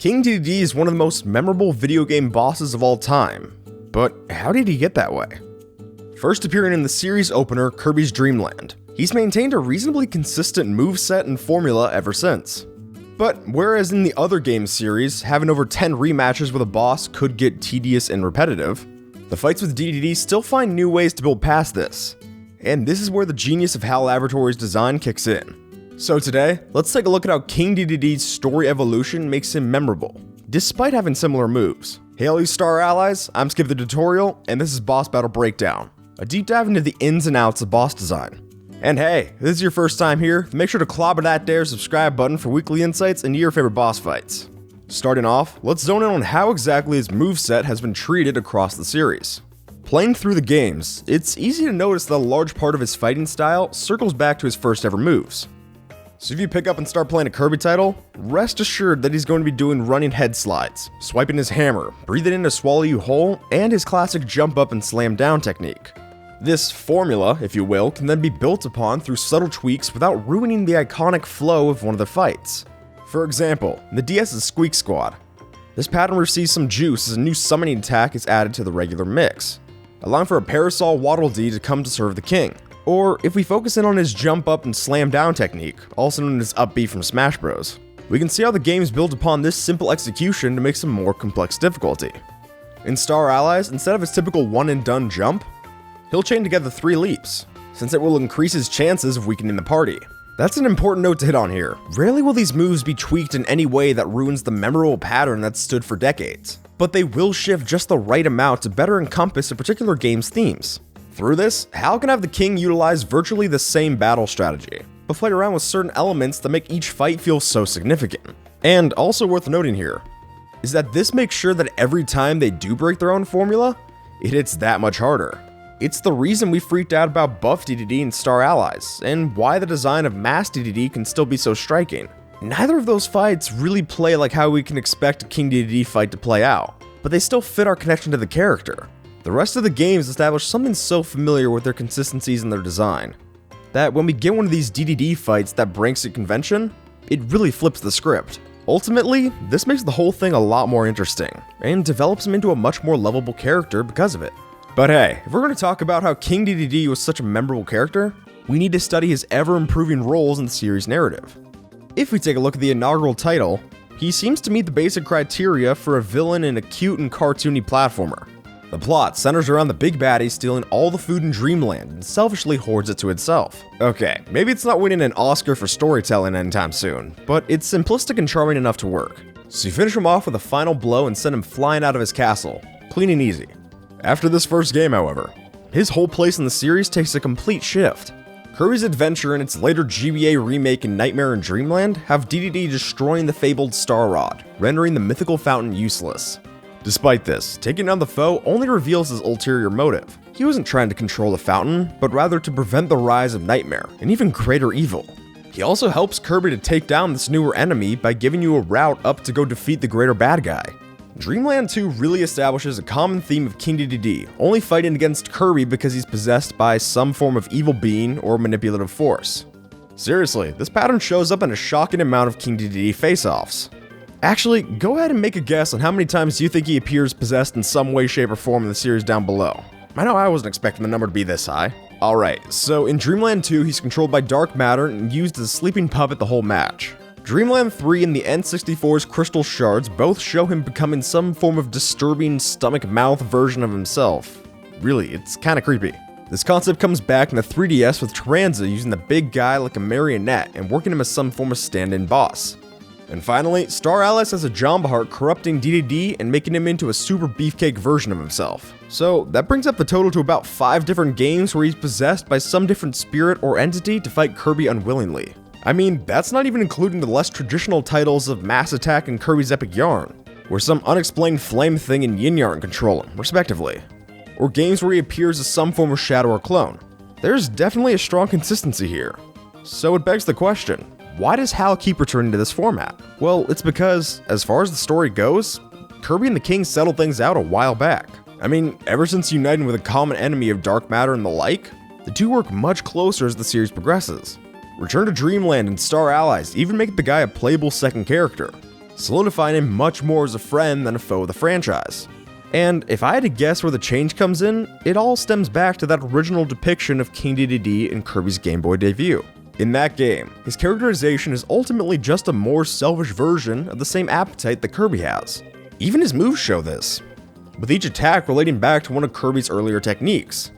King Dedede is one of the most memorable video game bosses of all time, but how did he get that way? First appearing in the series opener, Kirby's Dreamland, he's maintained a reasonably consistent moveset and formula ever since. But whereas in the other game series, having over 10 rematches with a boss could get tedious and repetitive, the fights with Dedede still find new ways to build past this. And this is where the genius of HAL Laboratory's design kicks in. So today, let's take a look at how King Dedede's story evolution makes him memorable, despite having similar moves. Hey all you star allies, I'm Skip the Tutorial, and this is Boss Battle Breakdown, a deep dive into the ins and outs of boss design. And hey, if this is your first time here, make sure to clobber that there subscribe button for weekly insights into your favorite boss fights. Starting off, let's zone in on how exactly his moveset has been treated across the series. Playing through the games, it's easy to notice that a large part of his fighting style circles back to his first ever moves. So if you pick up and start playing a Kirby title, rest assured that he's going to be doing running head slides, swiping his hammer, breathing in to swallow you whole, and his classic jump up and slam down technique. This formula, if you will, can then be built upon through subtle tweaks without ruining the iconic flow of one of the fights. For example, in the DS's Squeak Squad, this pattern receives some juice as a new summoning attack is added to the regular mix, allowing for a Parasol Waddle Dee to come to serve the king. Or if we focus in on his jump up and slam down technique, also known as Up B from Smash Bros, we can see how the games build upon this simple execution to make some more complex difficulty. In Star Allies, instead of his typical one and done jump, he'll chain together 3 leaps, since it will increase his chances of weakening the party. That's an important note to hit on here. Rarely will these moves be tweaked in any way that ruins the memorable pattern that's stood for decades, but they will shift just the right amount to better encompass a particular game's themes. Through this, HAL can have the king utilize virtually the same battle strategy, but play around with certain elements that make each fight feel so significant. And also worth noting here, is that this makes sure that every time they do break their own formula, it hits that much harder. It's the reason we freaked out about Buff Dedede and Star Allies, and why the design of Mass Dedede can still be so striking. Neither of those fights really play like how we can expect a King Dedede fight to play out, but they still fit our connection to the character. The rest of the games establish something so familiar with their consistencies in their design, that when we get one of these Dedede fights that breaks the convention, it really flips the script. Ultimately, this makes the whole thing a lot more interesting, and develops him into a much more lovable character because of it. But hey, if we're going to talk about how King Dedede was such a memorable character, we need to study his ever-improving roles in the series narrative. If we take a look at the inaugural title, he seems to meet the basic criteria for a villain in a cute and cartoony platformer. The plot centers around the big baddie stealing all the food in Dreamland and selfishly hoards it to itself. Okay, maybe it's not winning an Oscar for storytelling anytime soon, but it's simplistic and charming enough to work. So you finish him off with a final blow and send him flying out of his castle, clean and easy. After this first game, however, his whole place in the series takes a complete shift. Kirby's adventure and its later GBA remake in Nightmare in Dreamland have Dedede destroying the fabled Star Rod, rendering the mythical fountain useless. Despite this, taking down the foe only reveals his ulterior motive. He wasn't trying to control the fountain, but rather to prevent the rise of Nightmare, an even greater evil. He also helps Kirby to take down this newer enemy by giving you a route up to go defeat the greater bad guy. Dreamland 2 really establishes a common theme of King Dedede, only fighting against Kirby because he's possessed by some form of evil being or manipulative force. Seriously, this pattern shows up in a shocking amount of King Dedede face-offs. Actually, go ahead and make a guess on how many times you think he appears possessed in some way, shape, or form in the series down below. I know I wasn't expecting the number to be this high. Alright, so in Dreamland 2, he's controlled by dark matter and used as a sleeping puppet the whole match. Dreamland 3 and the N64's Crystal Shards both show him becoming some form of disturbing stomach-mouth version of himself. Really, it's kinda creepy. This concept comes back in the 3DS with Taranza using the big guy like a marionette and working him as some form of stand-in boss. And finally, Star Allies has a Jamba Heart corrupting Dedede and making him into a super beefcake version of himself. So that brings up the total to about 5 different games where he's possessed by some different spirit or entity to fight Kirby unwillingly. I mean, that's not even including the less traditional titles of Mass Attack and Kirby's Epic Yarn, where some unexplained flame thing and Yin Yarn control him, respectively. Or games where he appears as some form of shadow or clone. There's definitely a strong consistency here. So it begs the question, why does HAL keep returning to this format? Well, it's because, as far as the story goes, Kirby and the King settled things out a while back. I mean, ever since uniting with a common enemy of dark matter and the like, the two work much closer as the series progresses. Return to Dreamland and Star Allies even make the guy a playable second character. solidifying him much more as a friend than a foe of the franchise. And if I had to guess where the change comes in, it all stems back to that original depiction of King Dedede in Kirby's Game Boy debut. In that game, his characterization is ultimately just a more selfish version of the same appetite that Kirby has. Even his moves show this, with each attack relating back to one of Kirby's earlier techniques.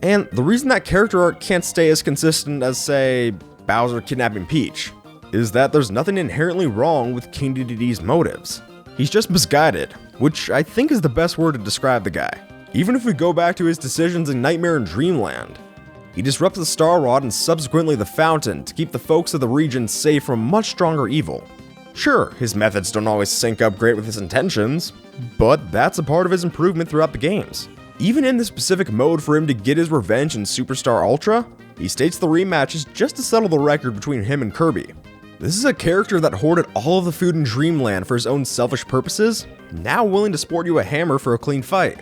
And the reason that character art can't stay as consistent as, say, Bowser kidnapping Peach, is that there's nothing inherently wrong with King Dedede's motives. He's just misguided, which I think is the best word to describe the guy. Even if we go back to his decisions in Nightmare and Dreamland, he disrupts the Star Rod and subsequently the Fountain to keep the folks of the region safe from much stronger evil. Sure, his methods don't always sync up great with his intentions, but that's a part of his improvement throughout the games. Even in the specific mode for him to get his revenge in Superstar Ultra, he states the rematch is just to settle the record between him and Kirby. This is a character that hoarded all of the food in Dreamland for his own selfish purposes, now willing to sport you a hammer for a clean fight,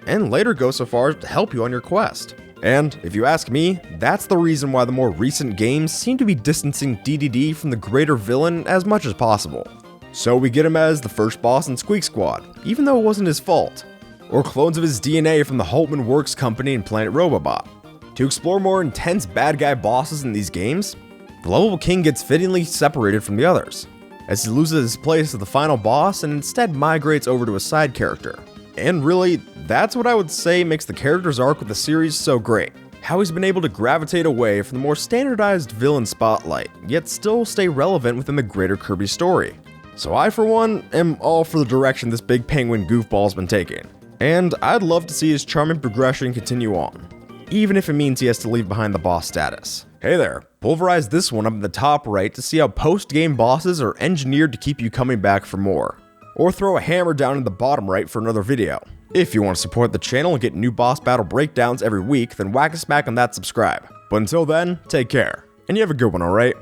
and later go so far as to help you on your quest. And if you ask me, that's the reason why the more recent games seem to be distancing Dedede from the greater villain as much as possible. So we get him as the first boss in Squeak Squad, even though it wasn't his fault, or clones of his DNA from the Holtman Works Company and Planet Robobot. To explore more intense bad guy bosses in these games, the lovable king gets fittingly separated from the others, as he loses his place as the final boss and instead migrates over to a side character. And really, that's what I would say makes the character's arc with the series so great. How he's been able to gravitate away from the more standardized villain spotlight, yet still stay relevant within the greater Kirby story. So I, for one, am all for the direction this big penguin goofball's been taking. And I'd love to see his charming progression continue on, even if it means he has to leave behind the boss status. Hey there, pulverize this one up in the top right to see how post-game bosses are engineered to keep you coming back for more. Or throw a hammer down in the bottom right for another video. If you want to support the channel and get new boss battle breakdowns every week, then whack a smack on that subscribe. But until then, take care, and you have a good one, alright?